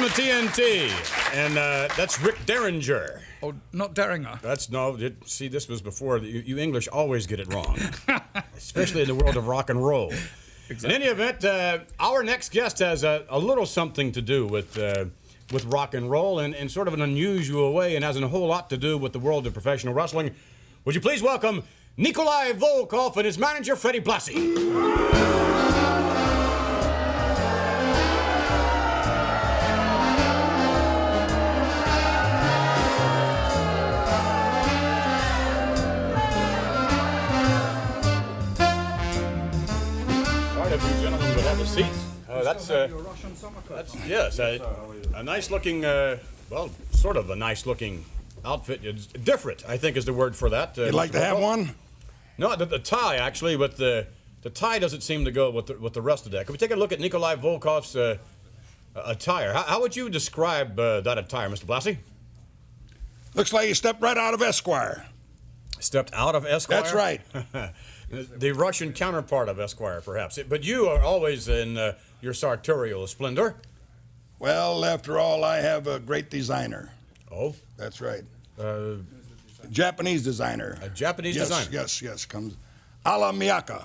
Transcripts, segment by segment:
from the TNT, and that's Rick Derringer. Oh, not Derringer. See, this was before. You English always get it wrong, especially in the world of rock and roll. Exactly. In any event, our next guest has a little something to do with rock and roll in sort of an unusual way, and has a whole lot to do with the world of professional wrestling. Would you please welcome Nikolai Volkoff and his manager, Freddie Blassie. Seats. Yes, a nice-looking, sort of a nice-looking outfit. It's different, I think, is the word for that. You'd like to have one? No, the tie actually, but the tie doesn't seem to go with the rest of that. Can we take a look at Nikolai Volkoff's attire? How would you describe that attire, Mr. Blassie? Looks like you stepped right out of Esquire. Stepped out of Esquire? That's right. The Russian counterpart of Esquire, perhaps. But you are always in your sartorial splendor. Well, after all, I have a great designer. Oh? That's right. Japanese designer. A Japanese designer? Yes. Comes a la Miyaka.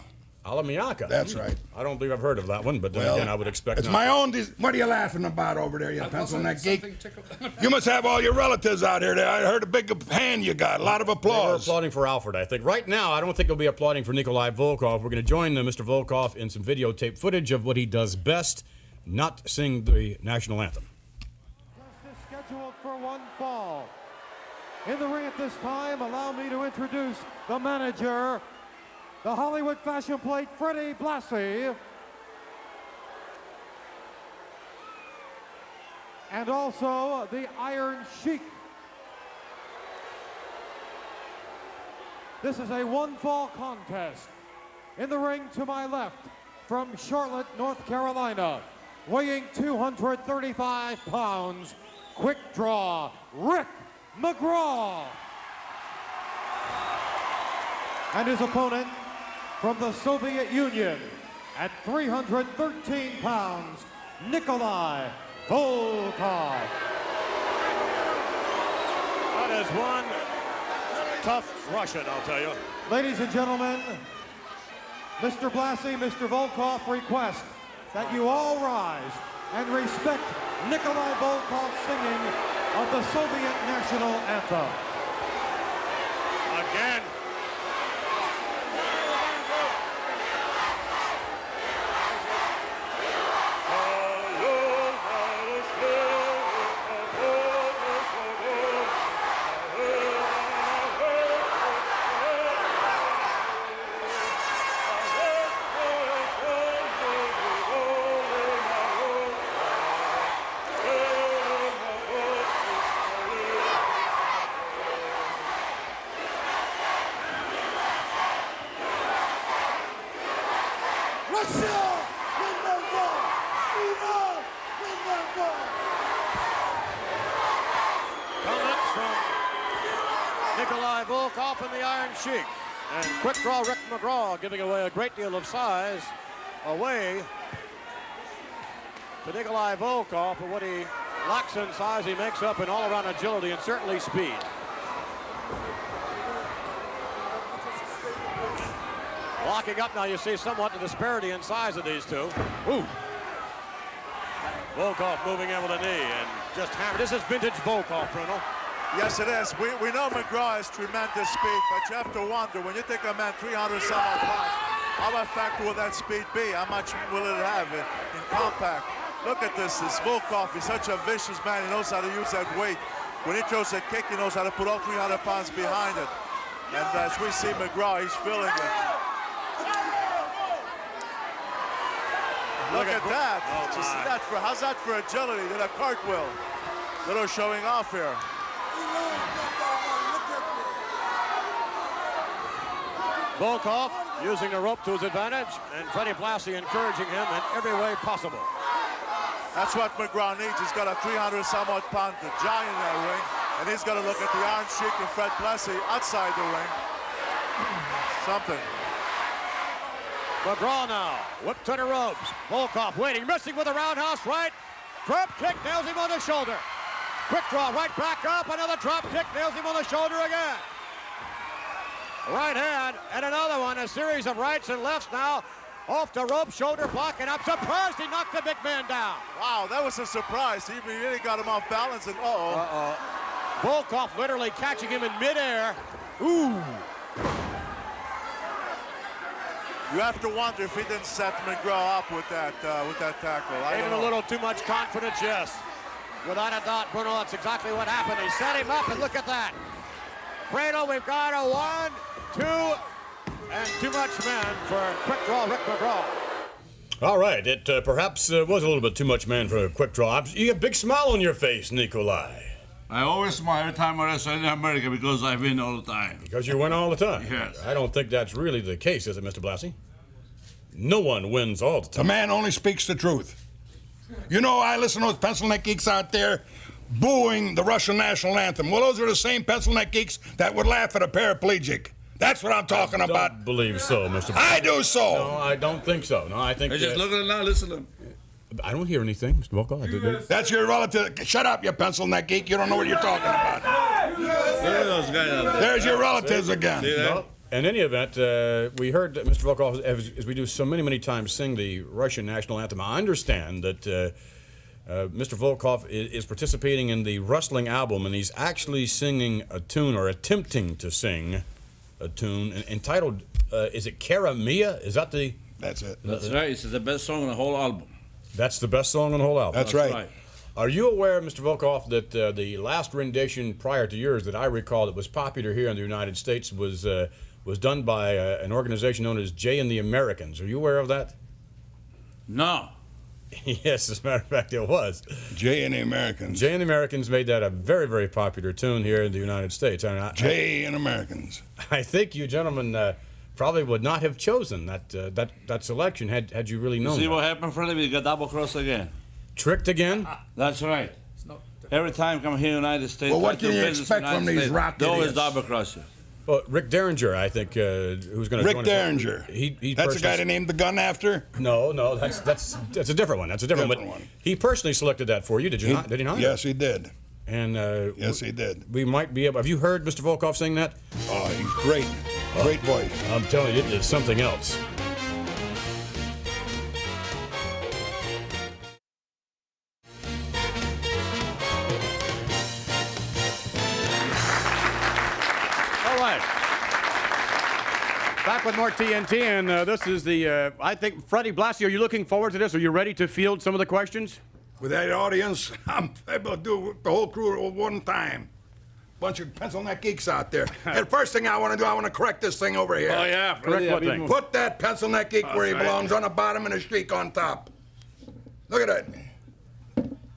A la Miyaka? That's right. I don't believe I've heard of that one, but then again, I would expect it's not. my own. What are you laughing about over there, you pencil neck geek? You must have all your relatives out here. I heard a big hand you got. A lot of applause. They're applauding for Alfred, I think. Right now, I don't think they'll be applauding for Nikolai Volkoff. We're going to join Mr. Volkoff in some videotape footage of what he does best, not sing the national anthem. Just is scheduled for one fall. In the ring at this time, allow me to introduce the manager, the Hollywood Fashion Plate, Freddie Blassie. And also the Iron Sheik. This is a one-fall contest. In the ring to my left, from Charlotte, North Carolina, weighing 235 pounds, quick draw, Rick McGraw. And his opponent from the Soviet Union at 313 pounds, Nikolai Volkoff. That is one tough Russian, I'll tell you. Ladies and gentlemen, Mr. Blassie, Mr. Volkoff request that you all rise and respect Nikolai Volkoff's singing of the Soviet national anthem. Again. Comments from Nikolai Volkoff and the Iron Sheik. And quick draw Rick McGraw giving away a great deal of size away to Nikolai Volkoff. For what he lacks in size, he makes up in all-around agility and certainly speed. Locking up now, you see somewhat the disparity in size of these two. Ooh. Volkoff moving in with a knee and just hammered. This is vintage Volkoff, Bruno. Yes, it is. We know McGraw has tremendous speed, but you have to wonder, when you take a man 300 some odd pounds, how effective will that speed be? How much will it have in compact? Look at this Volkoff. He's such a vicious man. He knows how to use that weight. When he throws a kick, he knows how to put all 300 pounds behind it. And as we see McGraw, he's feeling it. Look at that. Oh, how's that for agility? Did a cartwheel. Little showing off here. Volkoff using the rope to his advantage, and Freddie Blassie encouraging him in every way possible. That's what McGraw needs. He's got a 300-some-odd pound giant in that ring, and he's got to look at the Iron Sheik and Fred Blassie outside the ring. Something. McGraw now, whipped to the ropes. Volkoff waiting, missing with a roundhouse right. drop kick nails him on the shoulder. Quick draw right back up. Another drop kick nails him on the shoulder again. Right hand and another one. A series of rights and lefts now. Off the rope, shoulder block, and I'm surprised he knocked the big man down. Wow, that was a surprise. He really got him off balance, and Volkoff literally catching him in midair. Ooh. You have to wonder if he didn't set McGraw up with that tackle. Gave him a little too much confidence, yes. Without a doubt, Bruno, that's exactly what happened. He set him up, and look at that. Fredo, we've got a 1, 2, and too much man for quick draw Rick McGraw. All right, it perhaps was a little bit too much man for a quick draw. You have a big smile on your face, Nikolai. I always smile every time I wrestle in America because I win all the time. Because you win all the time? Yes. I don't think that's really the case, is it, Mr. Blassie? No one wins all the The time. man only speaks the truth. You know, I listen to those pencil neck geeks out there booing the Russian national anthem. Well, those are the same pencil neck geeks that would laugh at a paraplegic. That's what I'm talking about. I don't believe so, Mr. Blassie. I do so. No, I don't think so. No, I think... Hey, just look at it now, listen to him. I don't hear anything, Mr. Volkoff. That's your relative. Shut up, you pencil neck geek. You don't know what you're talking about. Look at those guys out there. There's your relatives again. See that? Well, in any event, we heard Mr. Volkoff, as we do so many times, sing the Russian national anthem. I understand that Mr. Volkoff is participating in the wrestling album, and he's actually singing a tune, or attempting to sing a tune, entitled, is it Cara Mia? Is that the... That's it. That's right. It's the best song on the whole album. That's the best song on the whole album? That's right. Are you aware, Mr. Volkoff, that the last rendition prior to yours that I recall that was popular here in the United States was done by an organization known as Jay and the Americans? Are you aware of that? No. Yes, as a matter of fact, it was. Jay and the Americans. Jay and the Americans made that a very popular tune here in the United States. Jay and Americans. I think you gentlemen probably would not have chosen that selection had you really known. See that. what happened, Freddie? We got double crossed again. Tricked again? That's right. Every time come here in the United States. Well, what I do can you business expect in the from United these States, rock they always idiots? double cross you. Well, Rick Derringer, I think, who's going to Rick join us. Derringer. He That's the guy they named the gun after? No, that's a different one. That's a different Different one. one. He personally selected that for you, did you not? Did he not? Yes, he did. And Yes, he did. we might be able. Have you heard Mr. Volkoff sing that? Oh, he's great. Great voice. I'm telling you, it's something else. All right. Back with more TNT, and this is the, I think, Freddie Blassie, are you looking forward to this? Are you ready to field some of the questions? With that audience, I'm able to do the whole crew at one time. Bunch of pencil neck geeks out there. And first thing I want to do, I want to correct this thing over here. Oh, yeah. Correct what thing? Put that pencil neck geek where he right. belongs, on the bottom and a streak on top. Look at it.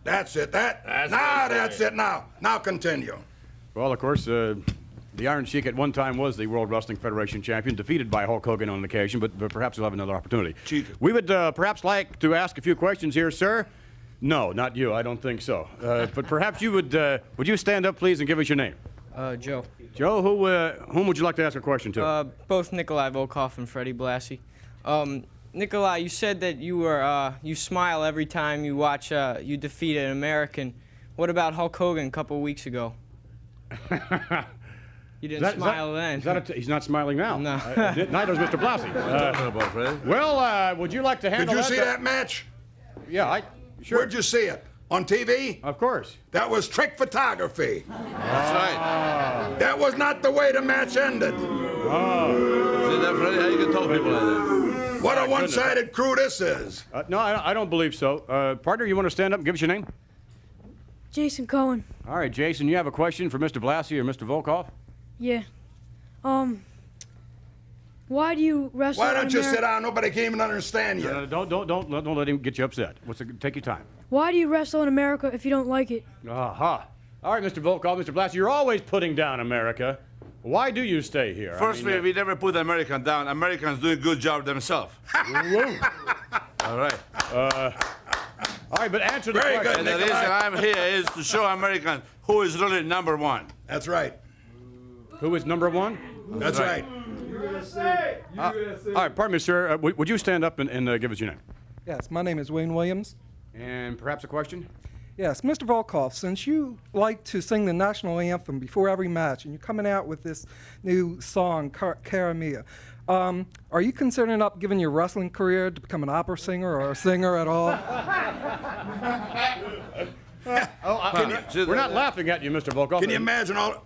That's it. That's it now. Now continue. Well, of course, the Iron Sheik at one time was the World Wrestling Federation champion, defeated by Hulk Hogan on an occasion, but perhaps he'll have another opportunity. Cheated. We would perhaps like to ask a few questions here, sir. No, not you. I don't think so. But perhaps you would you stand up, please, and give us your name? Joe. Joe, whom would you like to ask a question to? Both Nikolai Volkoff and Freddie Blassie. Nikolai, you said that you smile every time you watch you defeat an American. What about Hulk Hogan a couple weeks ago? You didn't smile then. He's not smiling now. No. Neither is Mr. Blassie. Well, would you like to handle Did that? you see that match? Yeah, sure. Where'd you see it? On TV? Of course. That was trick photography. That's right. That was not the way the match ended. See that, Freddie? How you can talk people like that? What a one-sided crew this is. No, I don't believe so. Partner, you want to stand up and give us your name? Jason Cohen. All right, Jason, you have a question for Mr. Blassie or Mr. Volkoff? Yeah. Why do you wrestle? Why don't you in sit down? Nobody can even understand you. Don't let him get you upset. Take your time. Why do you wrestle in America if you don't like it? Aha. All right, Mr. Volkoff, Mr. Blassie, you're always putting down America. Why do you stay here? First, we never put American down. Americans do a good job themselves. All right. All right, but answer the Very question. good, And the reason I'm here is to show Americans who is really number one. That's right. Who is number one? That's right. All right, pardon me, sir. Would you stand up and give us your name? Yes, my name is Wayne Williams. And perhaps a question? Yes, Mr. Volkoff, since you like to sing the national anthem before every match, and you're coming out with this new song, Cara Mia, are you considering up giving your wrestling career to become an opera singer or a singer at all? We're not laughing at you, Mr. Volkoff. Can you imagine all?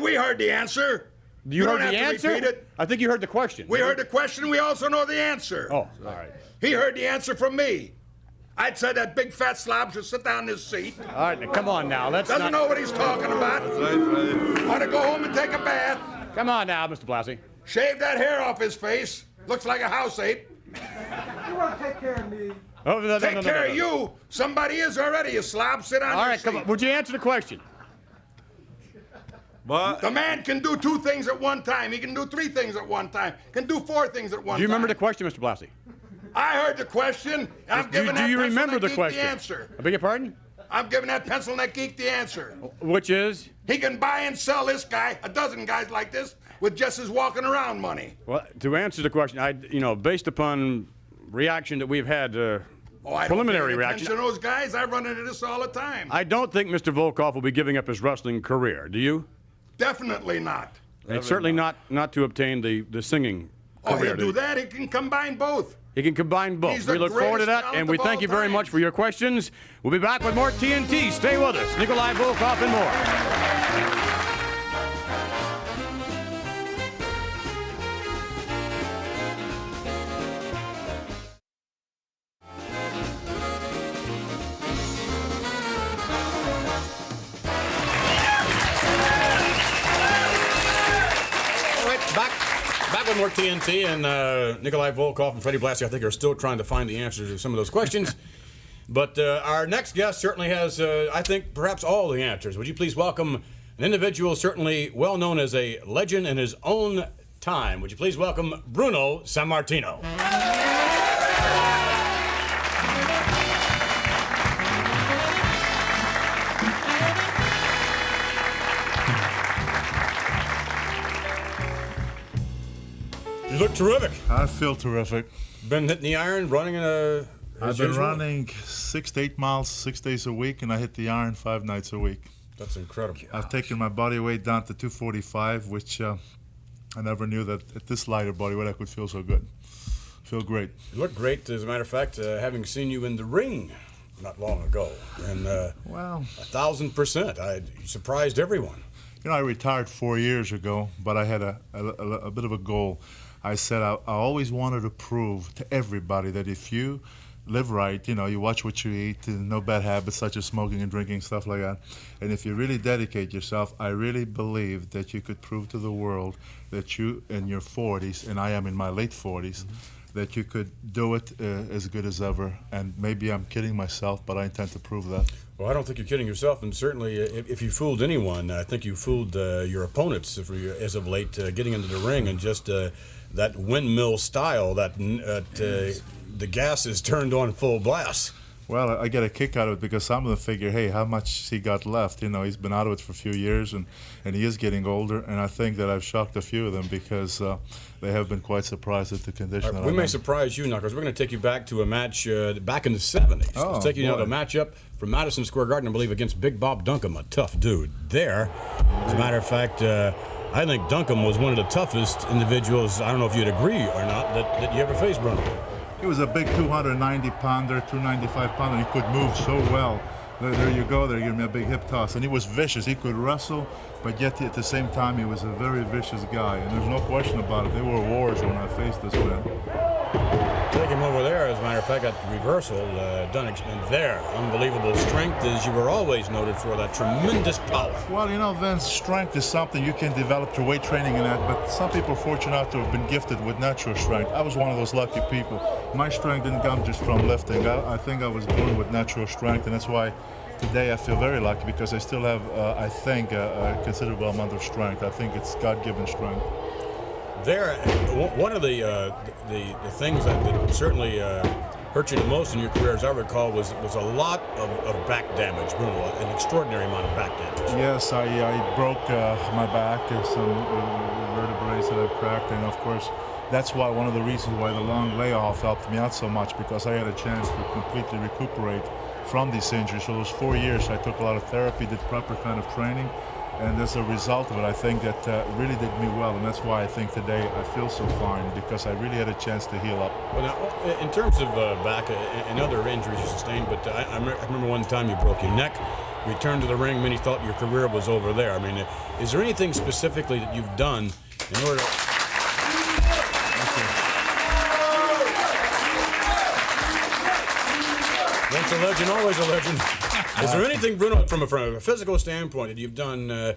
We heard the answer. You heard don't the have to answer? repeat it. I think you heard the question. We heard the question. We also know the answer. Oh, all right. He heard the answer from me. I'd say that big fat slob should sit down in his seat. All right, now, come on now. Let's Doesn't know what he's talking about. Ought to go home and take a bath. Come on now, Mr. Blassie. Shave that hair off his face. Looks like a house ape. You want to take care of me? Oh, no, Take care of you. Somebody is already, you slob. Sit on All your right, seat. come on. Would you answer the question? What? The man can do 2 things at one time. He can do 3 things at one time. Can do 4 things at one time. Do you remember the question, Mr. Blassie? I heard the question. I'm giving Do that you pencil remember neck the geek question? the answer. I beg your pardon? I'm giving that pencil neck geek the answer. Which is? He can buy and sell this guy, a dozen guys like this, with just his walking around money. Well, to answer the question, based upon reaction that we've had, I preliminary don't pay reaction, attention to those guys. I run into this all the time. I don't think Mr. Volkoff will be giving up his wrestling career. Do you? Definitely not. And certainly not to obtain the singing career. He'll do that. He can combine both. He can combine both. He's the We look forward to greatest that, talent and we of thank all you very time. much for your questions. We'll be back with more TNT. Stay with us. Nikolai Volkoff and more. Back with more TNT, and Nikolai Volkoff and Freddie Blassie, I think, are still trying to find the answers to some of those questions. But our next guest certainly has, I think, perhaps all the answers. Would you please welcome an individual certainly well known as a legend in his own time? Would you please welcome Bruno Sammartino? You look terrific. I feel terrific. Been hitting the iron, running in a. I've been running 6 to 8 miles 6 days a week, and I hit the iron 5 nights a week. That's incredible. I've taken my body weight down to 245, which I never knew that at this lighter body weight I could feel so good. Feel great. You look great, as a matter of fact, having seen you in the ring not long ago. And Well, 1,000%. You surprised everyone. you know, I retired 4 years ago, but I had a bit of a goal. I said I always wanted to prove to everybody that if you live right, you know, you watch what you eat, and no bad habits such as smoking and drinking, stuff like that. And if you really dedicate yourself, I really believe that you could prove to the world that you, in your 40s, and I am in my late 40s, that you could do it as good as ever. And maybe I'm kidding myself, but I intend to prove that. Well, I don't think you're kidding yourself, and certainly if you fooled anyone, I think you fooled your opponents as of late, getting into the ring and just that windmill style, that the gas is turned on full blast. Well, I get a kick out of it because some of them figure, hey, how much he got left? You know, he's been out of it for a few years, and he is getting older. And I think that I've shocked a few of them because they have been quite surprised at the condition that We I'm may in. surprise you now, because we're going to take you back to a match back in the 70s. Oh, Let's take you now to a boy. matchup from Madison Square Garden, I believe, against Big Bob Duncombe, a tough dude. There, as a matter of fact, I think Duncombe was one of the toughest individuals, I don't know if you'd agree or not, that you ever faced, Bruno. He was a big 290-pounder, 295-pounder. He could move so well. There you go. There, you give me a big hip toss. And he was vicious. He could wrestle, but yet at the same time, he was a very vicious guy. And there's no question about it. They were wars when I faced this man. Take him over there, as a matter of fact, at the reversal, and there, unbelievable strength, as you were always noted for, that tremendous power. Well, you know, Vince, strength is something you can develop through weight training and that, but some people are fortunate to have been gifted with natural strength. I was one of those lucky people. My strength didn't come just from lifting. I think I was born with natural strength, and that's why today I feel very lucky, because I still have, I think, a considerable amount of strength. I think it's God-given strength. There, one of the things that certainly hurt you the most in your career, as I recall, was a lot of back damage, Bruno, an extraordinary amount of back damage. Yes, I broke my back and some vertebrae that I've cracked, and of course, that's why one of the reasons why the long layoff helped me out so much, because I had a chance to completely recuperate from these injuries. So those 4 years, I took a lot of therapy, did proper kind of training, and as a result of it, I think that really did me well, and that's why I think today I feel so fine, because I really had a chance to heal up. Well, now, in terms of back and other injuries you sustained, but I remember one time you broke your neck, returned to the ring, many thought your career was over there. I mean, is there anything specifically that you've done in order to... Once a legend, always a legend. Is there anything, Bruno, from a physical standpoint, that you've done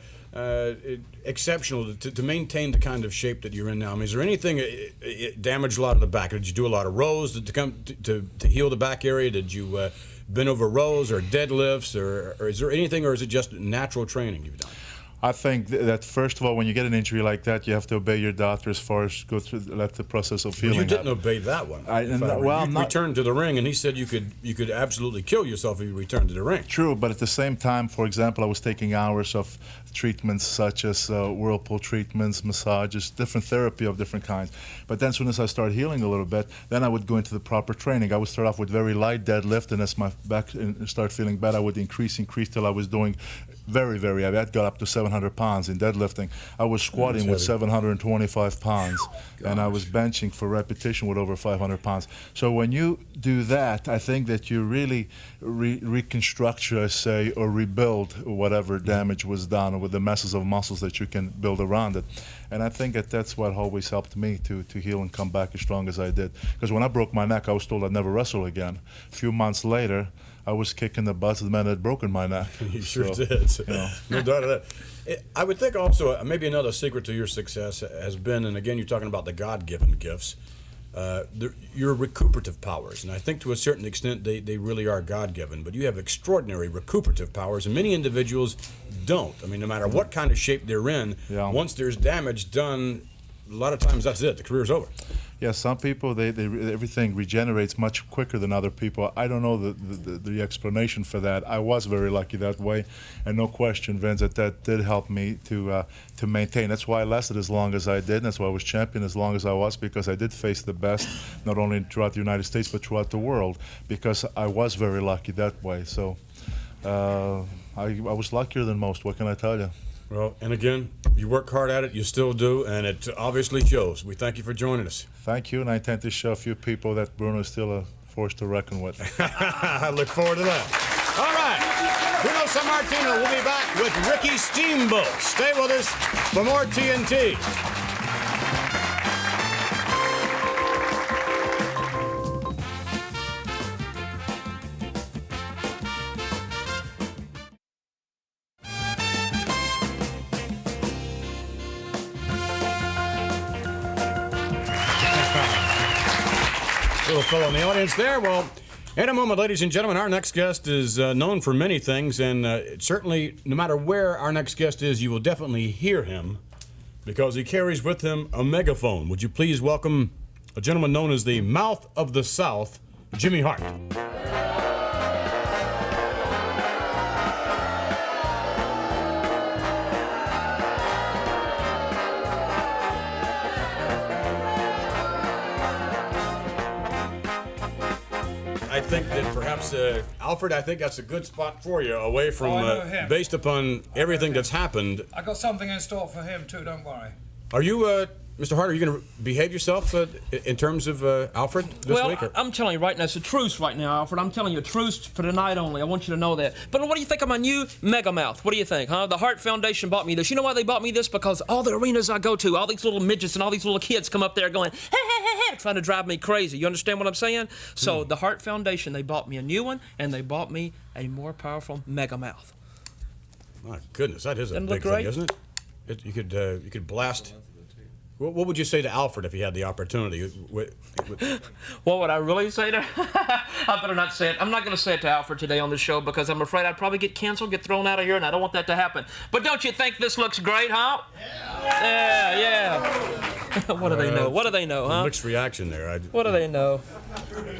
exceptional to maintain the kind of shape that you're in now? I mean, is there anything it damaged a lot of the back? Did you do a lot of rows to heal the back area? Did you bend over rows or deadlifts, or is there anything, or is it just natural training you've done? I think that first of all, when you get an injury like that, you have to obey your doctor as far as go through let the process of healing. You didn't obey that one. You returned to the ring, and he said you could absolutely kill yourself if you returned to the ring. True, but at the same time, for example, I was taking hours of treatments such as whirlpool treatments, massages, different therapy of different kinds. But then as soon as I started healing a little bit, then I would go into the proper training. I would start off with very light deadlift, and as my back started feeling bad, I would increase till I was doing very heavy. I got up to 700 pounds in deadlifting. I was squatting with 725 pounds, and I was benching for repetition with over 500 pounds. So when you do that, I think that you really reconstruct, should I say, or rebuild whatever damage was done with the masses of muscles that you can build around it. And I think that that's what always helped me to heal and come back as strong as I did. Because when I broke my neck, I was told I'd never wrestle again. A few months later, I was kicking the butts of the man that had broken my neck. You sure did. You know. No doubt of that. I would think also maybe another secret to your success has been, and again, you're talking about the God-given gifts, your recuperative powers. And I think to a certain extent they really are God-given. But you have extraordinary recuperative powers, and many individuals don't. I mean, no matter what kind of shape they're in, once there's damage done, a lot of times that's it. The career's over. Yeah, some people, everything regenerates much quicker than other people. I don't know the explanation for that. I was very lucky that way, and no question, Vince, that did help me to maintain. That's why I lasted as long as I did, and that's why I was champion as long as I was, because I did face the best, not only throughout the United States, but throughout the world, because I was very lucky that way. So I was luckier than most, what can I tell you? Well, and again, you work hard at it, you still do, and it obviously shows. We thank you for joining us. Thank you, and I intend to show a few people that Bruno is still a force to reckon with. I look forward to that. All right, Bruno Sammartino will be back with Ricky Steamboat. Stay with us for more TNT. Little fellow in the audience there. Well, in a moment, ladies and gentlemen, our next guest is known for many things, and certainly, no matter where our next guest is, you will definitely hear him because he carries with him a megaphone. Would you please welcome a gentleman known as the Mouth of the South, Jimmy Hart. I think that perhaps, Alfred, I think that's a good spot for you, away from, based upon everything that's happened. I got something in store for him too, don't worry. Are you, Mr. Hart, are you going to behave yourself in terms of Alfred this week? Well, I'm telling you right now, it's a truce right now, Alfred. I'm telling you, a truce for tonight only. I want you to know that. But what do you think of my new Mega Mouth? What do you think, huh? The Hart Foundation bought me this. You know why they bought me this? Because all the arenas I go to, all these little midgets and all these little kids come up there going, hey, hey, hey, hey, trying to drive me crazy. You understand what I'm saying? So the Hart Foundation, they bought me a new one, and they bought me a more powerful Mega Mouth. My goodness, that is a big thing, isn't it? You could blast. What would you say to Alfred if he had the opportunity? What would I really say to I better not say it. I'm not going to say it to Alfred today on the show because I'm afraid I'd probably get canceled, get thrown out of here, and I don't want that to happen. But don't you think this looks great, huh? Yeah. What do they know? What do they know, huh? Mixed reaction there. What do they know?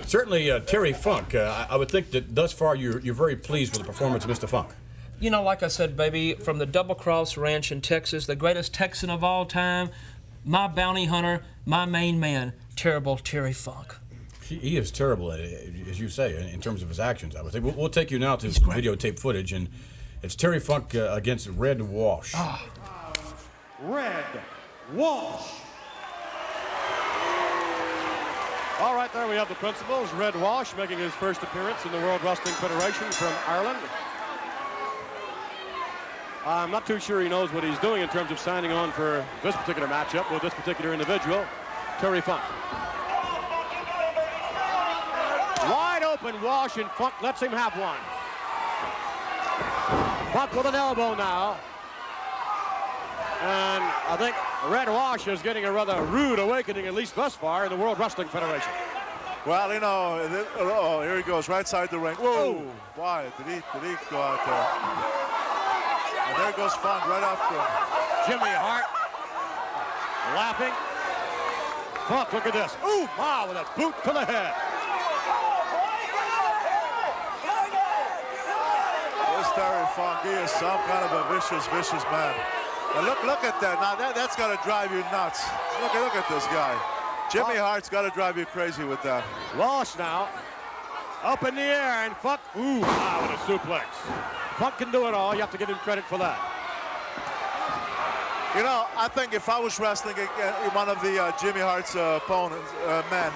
Certainly, Terry Funk. I would think that thus far you're very pleased with the performance of Mr. Funk. You know, like I said, baby, from the Double Cross Ranch in Texas, the greatest Texan of all time, my bounty hunter, my main man, terrible Terry Funk. He is terrible at it, as you say, in terms of his actions. I would think. We'll take you now to some videotape footage, and it's Terry Funk against Red Walsh. Red Walsh. All right, there we have the principals. Red Walsh making his first appearance in the World Wrestling Federation from Ireland. I'm not too sure he knows what he's doing in terms of signing on for this particular matchup with this particular individual, Terry Funk. Wide open Walsh, and Funk lets him have one. Funk with an elbow now. And I think Red Walsh is getting a rather rude awakening, at least thus far, in the World Wrestling Federation. Well, you know, oh, here he goes, right side the ring. Whoa! Why? Did he go out there? And there goes Funk right after him. Jimmy Hart laughing. Funk, look at this. Ooh, wow, with a boot to the head. This Terry Funk, he is some kind of a vicious man. And look at that. Now that's got to drive you nuts. Look at this guy. Jimmy Hart's got to drive you crazy with that. Walsh now up in the air, and Funk, ooh, wow, with a suplex. Funk can do it all. You have to give him credit for that. You know, I think if I was wrestling one of the Jimmy Hart's opponents, men,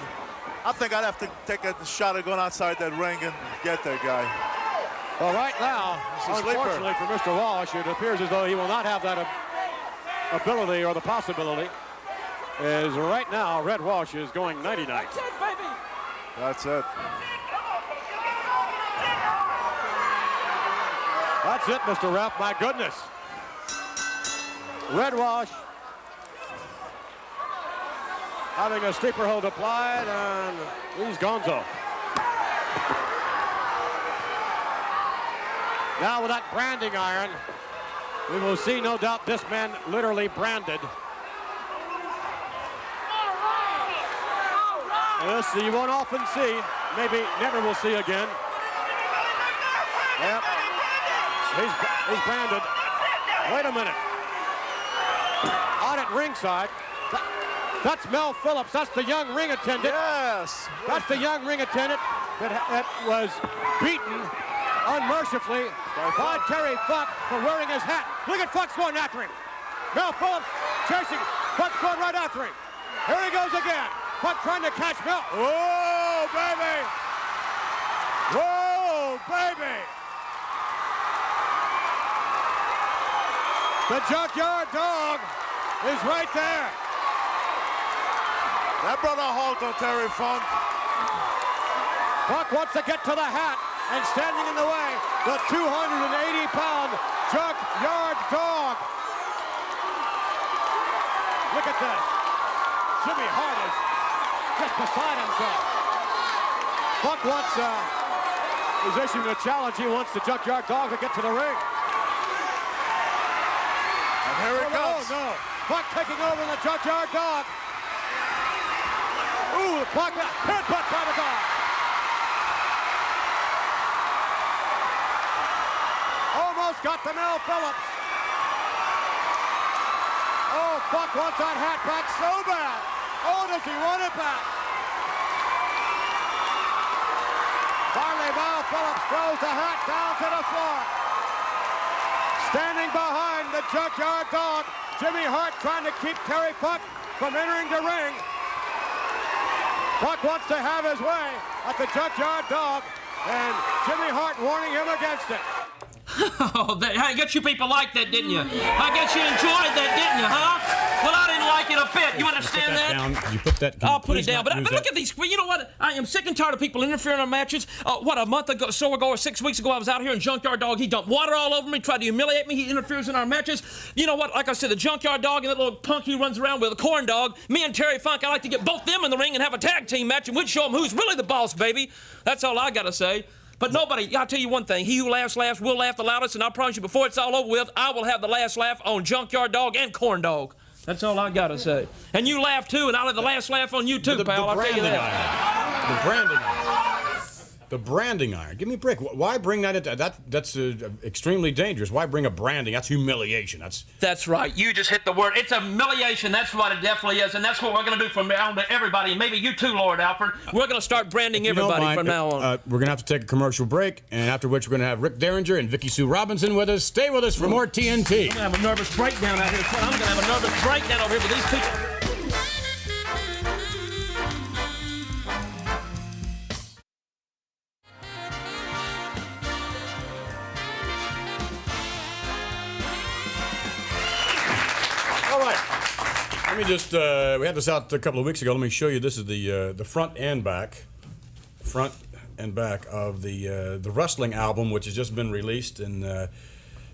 I think I'd have to take a shot at going outside that ring and get that guy. Well, right now, unfortunately for Mr. Walsh, it appears as though he will not have that ability or the possibility. Is right now, Red Walsh is going nighty-night. That's it, baby. That's it. That's it, Mr. Ref. My goodness. Red Walsh having a sleeper hold applied, and he's gonzo. Now with that branding iron, we will see, no doubt, this man literally branded. This you won't often see, maybe never will see again. Yep. He's branded. Wait a minute. Out at ringside. That's Mel Phillips. That's the young ring attendant. Yes. That's the young ring attendant that was beaten unmercifully by Terry Funk for wearing his hat. Look at Funk's going after him. Mel Phillips chasing. Funk's going right after him. Here he goes again. Funk trying to catch Mel. Whoa, baby. Whoa, baby. The Junkyard Dog is right there. That brought a halt on Terry Funk. Funk wants to get to the hat, and standing in the way, the 280-pound Junkyard Dog. Look at this. Jimmy Hart is just beside himself. Funk wants, he's issuing a challenge. He wants the Junkyard Dog to get to the ring. And here it comes. Oh, no. Funk taking over the Junkyard Dog. Ooh, Funk, headbutt by the dog. Almost got to Mel Phillips. Oh, Funk wants that hat back so bad. Oh, does he want it back? Finally, Mel Phillips throws the hat down to the floor. Standing behind the Junkyard Dog, Jimmy Hart trying to keep Terry Funk from entering the ring. Funk wants to have his way at the Junkyard Dog, and Jimmy Hart warning him against it. Oh, I guess you people liked that, didn't you? I guess you enjoyed that, didn't you, huh? Well, I didn't like it a bit. You understand that? Down. You put that. I'll put it down. But look at these. You know what? I am sick and tired of people interfering in matches. A month ago, or 6 weeks ago, I was out here in Junkyard Dog. He dumped water all over me, tried to humiliate me. He interferes in our matches. You know what? Like I said, the Junkyard Dog and that little punk he runs around with, a corn dog. Me and Terry Funk, I like to get both them in the ring and have a tag team match, and we'd show them who's really the boss, baby. That's all I got to say. But nobody, I'll tell you one thing, he who laughs will laugh the loudest, and I promise you, before it's all over with, I will have the last laugh on Junkyard Dog and Corn Dog. That's all I gotta say. And you laugh too, and I'll have the last laugh on you too, pal. I'll tell you that. The branding iron. The branding iron. Give me a break. Why bring that into that's extremely dangerous. Why bring a branding? That's humiliation. That's right. You just hit the word. It's a humiliation. That's what it definitely is, and that's what we're going to do from now on to everybody. Maybe you too, Lord Alfred. We're going to start branding everybody from now on. We're going to have to take a commercial break, and after which we're going to have Rick Derringer and Vicky Sue Robinson with us. Stay with us for more TNT. I'm going to have a nervous breakdown out here. I'm going to have a nervous breakdown over here with these people. Let me just, we had this out a couple of weeks ago. Let me show you. This is the front and back of the wrestling album, which has just been released, and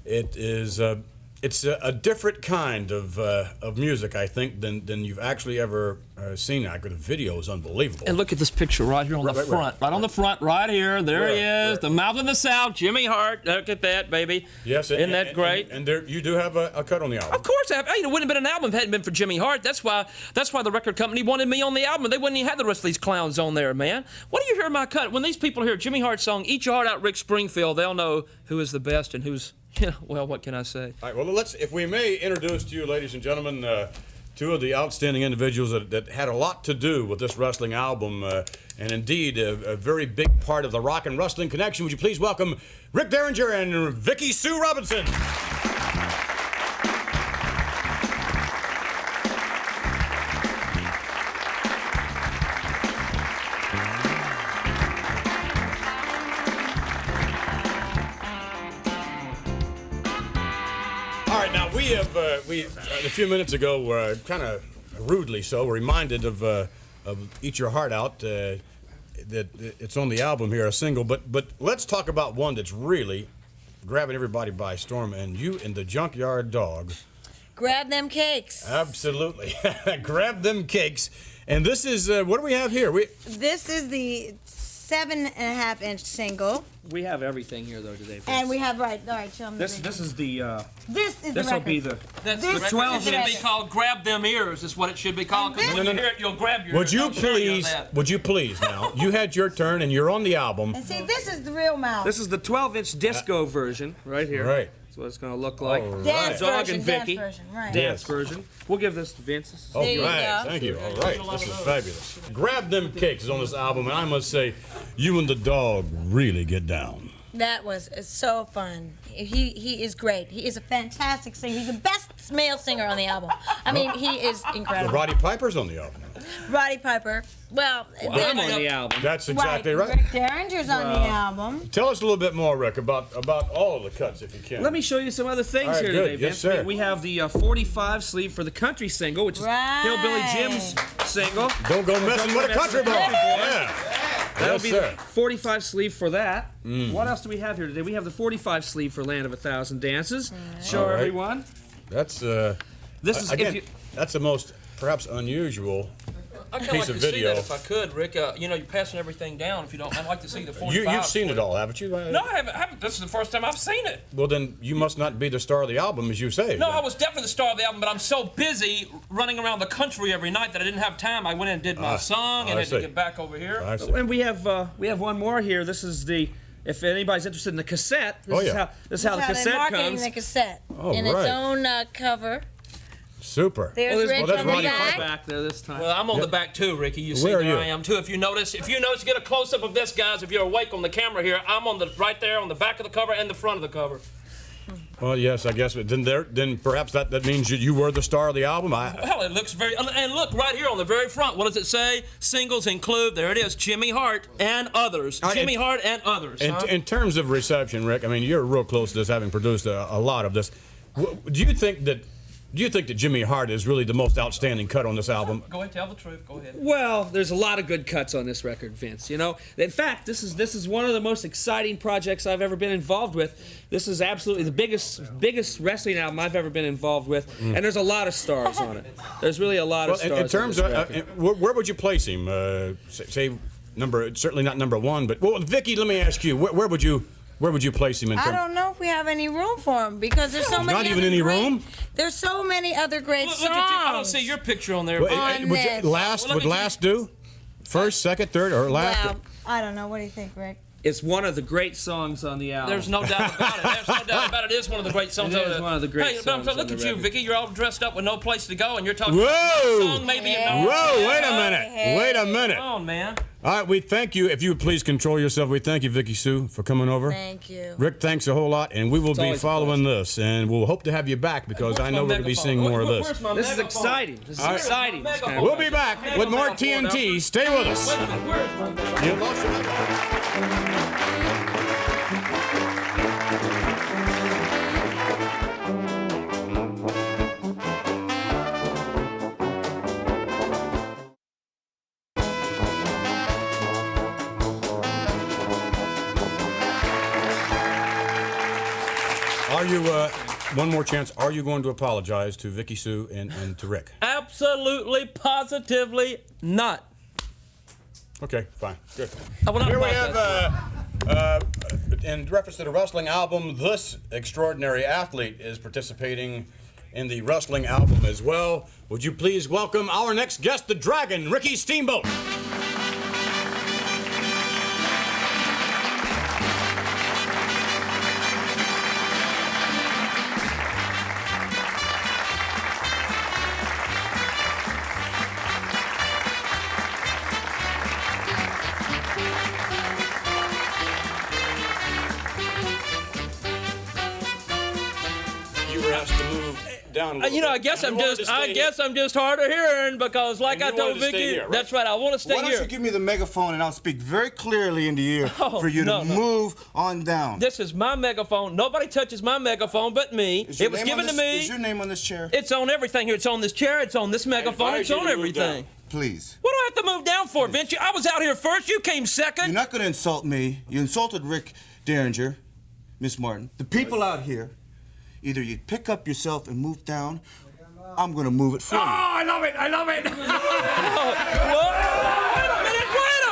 it is it's a different kind of music, I think, than you've actually ever seen. The video is unbelievable. And look at this picture right here on the front. Right on the front, right here. There he is. The mouth of the South, Jimmy Hart. Look at that, baby. Yes. Isn't that great? And there, you do have a cut on the album. Of course I have. It wouldn't have been an album if it hadn't been for Jimmy Hart. That's why the record company wanted me on the album. They wouldn't even have the rest of these clowns on there, man. What do you hear my cut? When these people hear Jimmy Hart's song, Eat Your Heart Out, Rick Springfield, they'll know who is the best and who's... well, what can I say? All right, well, if we may introduce to you, ladies and gentlemen, two of the outstanding individuals that had a lot to do with this wrestling album, and indeed a very big part of the rock and wrestling connection. Would you please welcome Rick Derringer and Vicky Sue Robinson? We a few minutes ago, kind of rudely so, reminded of "Eat Your Heart Out." That it's on the album here, a single. But let's talk about one that's really grabbing everybody by storm. And you and the Junkyard Dog. Grab them cakes. Absolutely, grab them cakes. And this is what do we have here? This is the 7.5-inch single. We have everything here though today. And we have all right. Show them. This is the. This is this the will be record. the 12. It should be called "Grab Them Ears." Is what it should be called. Because when you hear it, you'll grab your. Would you please now? You had your turn, and you're on the album. And see, this is the real mouth. This is the 12-inch disco version right here. Right. That's what it's going to look like. Dance Dog version, and Vicky. dance version, right. Dance version. We'll give this to Vince. All right, thank you. All right, this is fabulous. Grab Them Cakes is on this album, and I must say, you and the dog really get down. That was so fun. He is great. He is a fantastic singer. He's the best male singer on the album. I mean, he is incredible. Roddy Piper's on the album. Roddy Piper. Well, I'm on the album. That's exactly right. Rick Derringer's on the album. Tell us a little bit more, Rick, about all the cuts, if you can. Let me show you some other things right, here good. today, Yes, Vince. sir. We have the 45 sleeve for the country single, which is Hillbilly Jim's single. Don't go messing with a country boy. Yeah. That'll Yes, be sir. the 45 sleeve for that. What else do we have here today? We have the 45 sleeve for Land of a Thousand Dances. Show All right. everyone. That's This is again. That's the most perhaps unusual I kind piece of of like to see video. that if I could, Rick. You're passing everything down. If you don't, I'd like to see the 45. You've seen it all, haven't you? No, I haven't. This is the first time I've seen it. Well, then you must not be the star of the album, as you say. No, I was definitely the star of the album, but I'm so busy running around the country every night that I didn't have time. I went in and did my song and I had to see. get back over here. I see. And we have one more here. This is the. If anybody's interested in the cassette, this is how the They're cassette marketing comes. the cassette Oh, in right. its own cover. Super. There's Rick that's on the Roddy back. Back there this time. Well, I'm on the back too, Ricky. You see Where are there you? I am too. If you notice, get a close up of this, guys. If you're awake on the camera here, I'm on the right there on the back of the cover and the front of the cover. Well, yes, I guess. But then perhaps that means you were the star of the album. Well, it looks very. And look right here on the very front. What does it say? Singles include. There it is. Jimmy Hart and others. Jimmy Hart and others. In terms of reception, Rick, I mean, you're real close to this, having produced a lot of this. Do you think that Jimmy Hart is really the most outstanding cut on this album? Go ahead, tell the truth. Go ahead. Well, there's a lot of good cuts on this record, Vince. You know, in fact, this is one of the most exciting projects I've ever been involved with. This is absolutely the biggest wrestling album I've ever been involved with, and there's a lot of stars on it. There's really a lot of stars. In terms on of this record. where would you place him? Say certainly not number one, but Vicky, let me ask you, where would you Where would you place him in I terms? don't know if we have any room for him because there's so many. Not even other any great- room? There's so many other great Look songs. at you. I don't see your picture on there. Would this. last Well, let would me last do? First, second, third, or last? Well, I don't know. What do you think, Rick? It's one of the great songs on the album. There's no doubt about it. There's no doubt about it. It is one of the great songs. It is one of the great hey, songs Look on at the you, record. Vicky. You're all dressed up with no place to go, and you're talking Whoa! about a song maybe. Whoa! Wait a minute! Wait a minute! Come on, man. All right, we thank you. If you would please control yourself, we thank you, Vicky Sue, for coming over. Thank you. Rick, thanks a whole lot, and we will It's be always a following this, and we'll hope to have you back because I know we're going to be seeing more of this. This is exciting. This is exciting. This kind of We'll be back with more TNT. Stay with us. You lost your microphone. Are you, one more chance, are you going to apologize to Vicky Sue and to Rick? Absolutely, positively not. Okay, fine, good. I will not Here we apologize. have, in reference to the wrestling album, this extraordinary athlete is participating in the wrestling album as well. Would you please welcome our next guest, the Dragon, Ricky Steamboat. You were asked to move down a little You know, bit. I guess I'm wanted to just, I stay guess I'm just hard of hearing because, like And I you told wanted to stay Vicky, here, right? that's right. I want to stay Why don't here. you give me the megaphone and I'll speak very clearly in the ear Oh, for you no, to no. move on down. This is my megaphone. Nobody touches my megaphone but me. Is your It was name on given to this- me. Is your name on this chair? It's on everything here. It's on this chair. It's on this megaphone. advise It's you on to move everything. down. Please. What do I have to move down for, Vince? I was out here first. You came second. You're not going to insult me. You insulted Rick Derringer, Miss Martin. The people out here, either you pick up yourself and move down, I'm going to move it for you. I love it. I love it. Wait a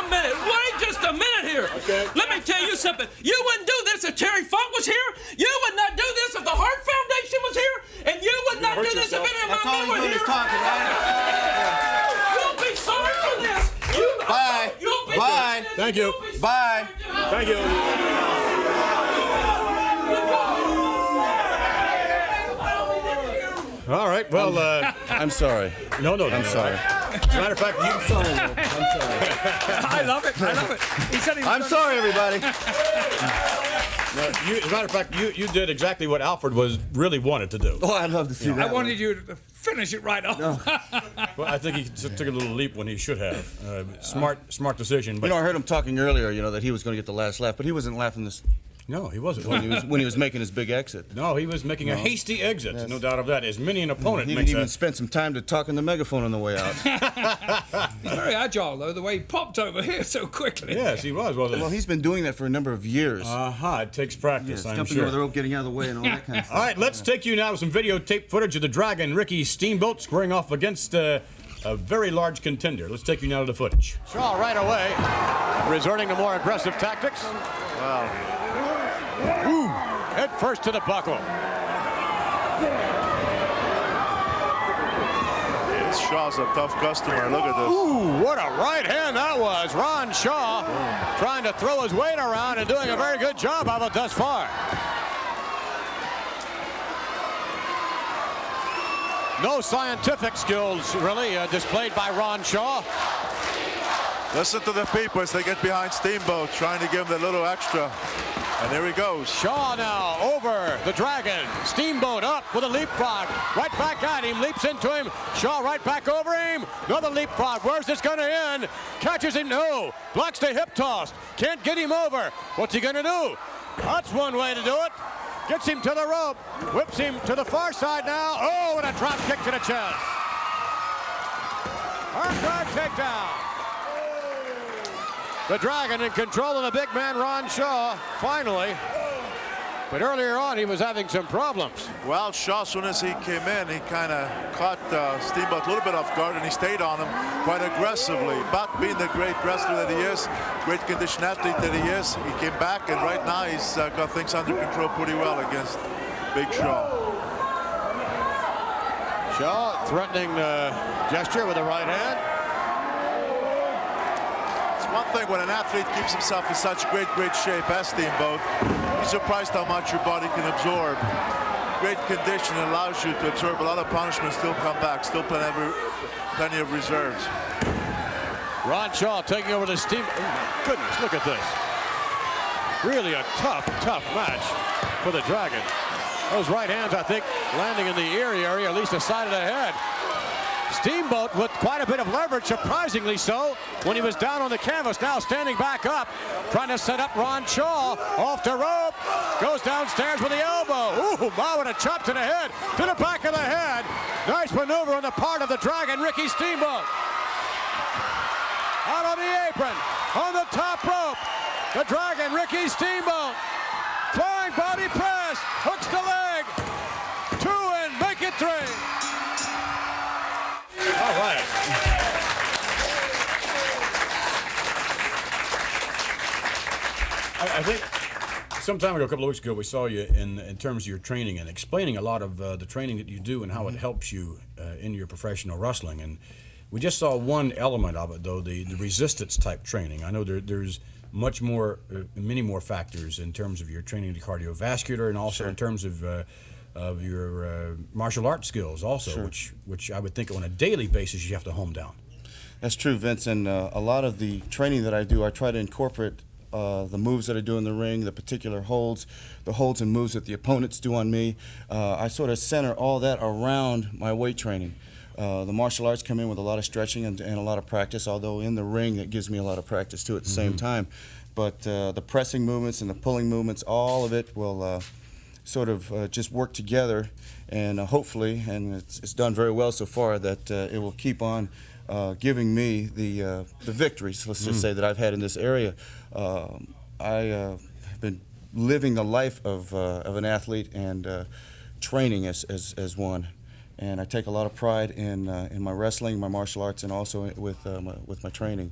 minute. Wait just a minute here. Okay. Let me tell you something. You wouldn't do this if Terry Funk was here. You would not do this if the Hart Foundation was here. And you would not do this if any of That's my all men you're were doing here. is talking, right? You'll be sorry for this. Bye. You'll be Bye. Thank you. Bye. Thank you. All right, well, I'm sorry. no, I'm sorry. As a matter of fact, you... I love it. I love it. He said he was I'm gonna- sorry, everybody. As a matter of fact, you did exactly what Alfred really wanted to do. Oh, I'd love to see that. I wanted you to finish it right off. Well, I think he took a little leap when he should have. Smart decision. But You know, I heard him talking earlier, that he was going to get the last laugh, but he wasn't laughing this no, he wasn't. when he was making his big exit. No, he was making a hasty exit. Yes. No doubt of that. As many an opponent He makes even a... spent some time to talk in the megaphone on the way out. He's very agile, though, the way he popped over here so quickly. Yes, he was, wasn't Well, he? he's been doing that for a number of years. It takes practice, I'm jumping sure. over the rope, getting out of the way, and all that kind of stuff. All right, let's take you now to some videotape footage of the Dragon, Ricky Steamboat, squaring off against a very large contender. Let's take you now to the footage. Shaw right away, resorting to more aggressive tactics. Wow. Ooh, head first to the buckle. Shaw's a tough customer. Look at this. Ooh, what a right hand that was. Ron Shaw trying to throw his weight around and doing a very good job of it thus far. No scientific skills really displayed by Ron Shaw. Listen to the people as they get behind Steamboat, trying to give him the little extra. And there he goes. Shaw now over the Dragon. Steamboat up with a leapfrog. Right back at him, leaps into him. Shaw right back over him. Another leapfrog. Where's this going to end? Catches him. No. Blocks the hip toss. Can't get him over. What's he going to do? That's one way to do it. Gets him to the rope. Whips him to the far side now. Oh, and a drop kick to the chest. Hard drive takedown. The Dragon in control of the big man, Ron Shaw. Finally, But earlier on, he was having some problems. Well, Shaw, as soon as he came in, he kind of caught Steamboat a little bit off guard, and he stayed on him quite aggressively. But being the great wrestler that he is, great conditioned athlete that he is, he came back, and right now he's got things under control pretty well against Big Shaw. Shaw threatening gesture with the right hand. It's one thing when an athlete keeps himself in such great shape as Steamboat. You're surprised how much your body can absorb. Great condition allows you to absorb a lot of punishment, still come back, still plenty of reserves. Ron Shaw taking over the Steam. Oh my goodness, look at this. Really a tough match for the Dragon. Those right hands, I think, landing in the ear area, at least the side of the head. Steamboat with quite a bit of leverage, surprisingly so, when he was down on the canvas. Now standing back up, trying to set up Ron Shaw. Off the rope, goes downstairs with the elbow. Ooh, wow, what a chop to the head, to the back of the head. Nice maneuver on the part of the Dragon, Ricky Steamboat. Out on the apron, on the top rope, the Dragon, Ricky Steamboat. Flying body press, hooks the leg. 2 and make it 3. All right. I think some time ago, a couple of weeks ago, we saw you in terms of your training and explaining a lot of the training that you do and how it helps you in your professional wrestling. And we just saw one element of it, though, the resistance type training. I know there's much more, many more factors in terms of your training to cardiovascular and also in terms of your martial arts skills also, which I would think on a daily basis you have to home down. That's true, Vince, and a lot of the training that I do, I try to incorporate the moves that I do in the ring, the particular holds, the holds and moves that the opponents do on me. I sort of center all that around my weight training. The martial arts come in with a lot of stretching and a lot of practice, although in the ring that gives me a lot of practice too at the same time. But the pressing movements and the pulling movements, all of it will sort of just work together, and hopefully, and it's done very well so far, that it will keep on giving me the victories, let's just say, that I've had in this area. I have been living the life of an athlete and training as one. And I take a lot of pride in my wrestling, my martial arts, and also with my training.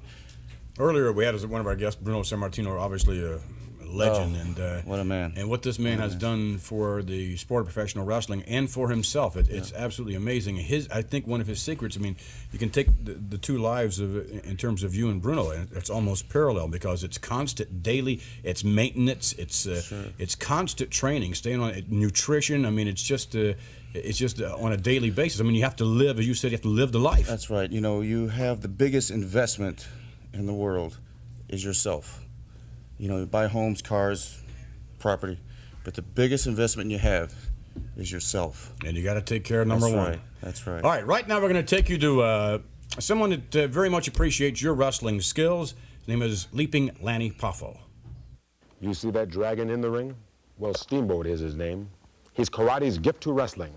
Earlier, we had as one of our guests, Bruno Sammartino, obviously a legend. And what a man. And what this man has done for the sport of professional wrestling and for himself, it's absolutely amazing. I think one of his secrets, I mean, you can take the two lives in terms of you and Bruno, and it's almost parallel because it's constant daily, it's maintenance, it's constant training, staying on it, nutrition. I mean, it's just on a daily basis. I mean, you have to live, as you said, you have to live the life. That's right. You know, you have the biggest investment in the world is yourself. You know, you buy homes, cars, property, but the biggest investment you have is yourself. And you got to take care of number one. That's right. All right, right now we're going to take you to someone that very much appreciates your wrestling skills. His name is Leaping Lanny Poffo. You see that dragon in the ring? Well, Steamboat is his name. He's karate's gift to wrestling,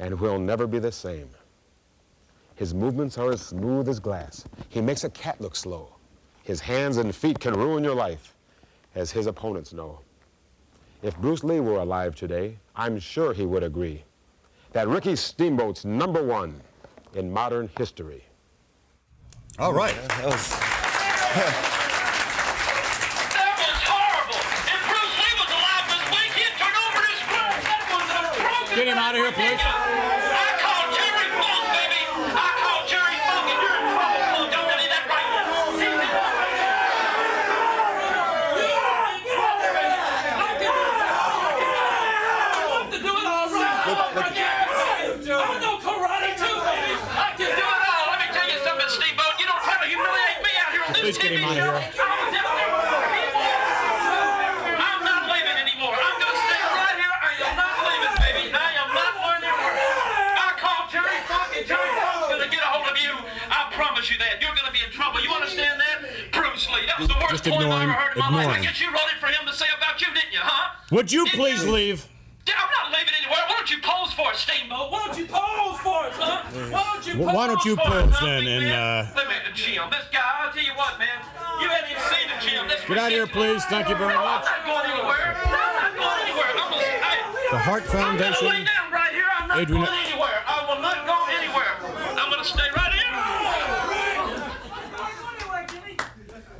and will never be the same. His movements are as smooth as glass. He makes a cat look slow. His hands and feet can ruin your life, as his opponents know. If Bruce Lee were alive today, I'm sure he would agree that Ricky Steamboat's #1 in modern history. All right. Get him out of here, please. I call Jerry Funk, baby. I call Jerry Funk, and you're in trouble. Don't tell me that right now. I want to do it all right. I know karate too, baby. I can do it all. Let me tell you something, Steamboat. You don't try to humiliate me out here on this Please get TV him out of show. here. I'm not leaving anymore. I'm going to stay right here. I am not leaving, baby. I am not learning work. I call Jerry Funk, and Jerry Funk's going to get a hold of you. I promise you that. You're going to be in trouble. You understand that? Bruce Lee. That was the worst Just poem ignore I him. ever heard in my life. Ignore I him. guess you wrote it for him to say about you, didn't you, huh? Would you Didn't please you? leave? Yeah, I'm not leaving anywhere. Why don't you pose for us, Steamboat? Why don't you pose for us, huh? Why don't you pose then? And Let me at the gym. This guy, I'll tell you what, man. You haven't even seen the gym. This get out of here, please. Thank you very much. I'm not going anywhere. I'm not going anywhere. I'm the Hart Foundation. I'm gonna lay down right here. I'm not Adrian- going anywhere. I will not go anywhere. I'm gonna stay right here.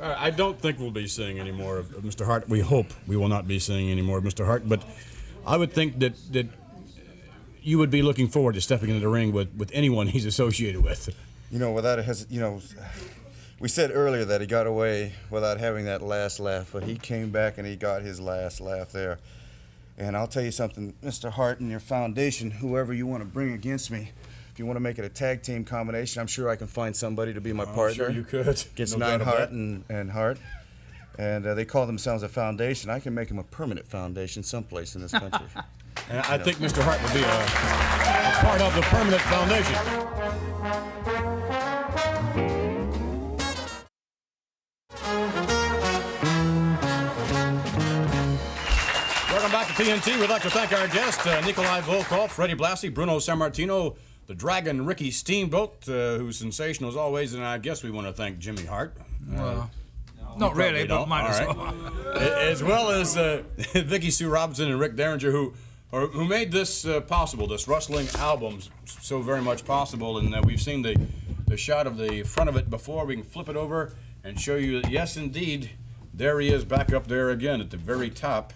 I don't think we'll be seeing any more of Mr. Hart. We hope we will not be seeing any more of Mr. Hart, but I would think that you would be looking forward to stepping into the ring with anyone he's associated with. You know, we said earlier that he got away without having that last laugh, but he came back and he got his last laugh there. And I'll tell you something, Mr. Hart and your foundation, whoever you want to bring against me, if you want to make it a tag team combination, I'm sure I can find somebody to be my partner. Sure you could. Gets No doubt Hart about it. and Hart. And they call themselves a foundation. I can make them a permanent foundation someplace in this country. And I think Mr. Hart would be a part of the permanent foundation. Welcome back to TNT. We'd like to thank our guests, Nikolai Volkoff, Freddie Blassie, Bruno Sammartino, the Dragon Ricky Steamboat, who's sensational as always, and I guess we want to thank Jimmy Hart. Well, not really, but might as well. As well as Vicky Sue Robinson and Rick Derringer, who made this possible, this wrestling album so very much possible. And we've seen the shot of the front of it before. We can flip it over and show you that, yes, indeed, there he is back up there again at the very top.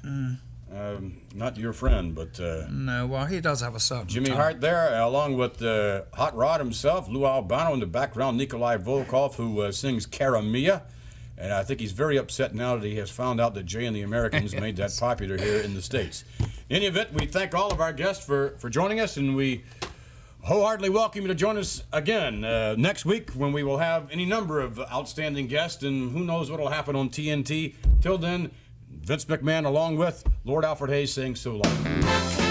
Not your friend, but... no, well, he does have a certain Jimmy time. Hart there, along with Hot Rod himself, Lou Albano in the background, Nikolai Volkoff, who sings Cara Mia. And I think he's very upset now that he has found out that Jay and the Americans made that popular here in the States. In any event, we thank all of our guests for joining us, and we wholeheartedly welcome you to join us again next week when we will have any number of outstanding guests, and who knows what will happen on TNT. Till then, Vince McMahon along with Lord Alfred Hayes saying so long.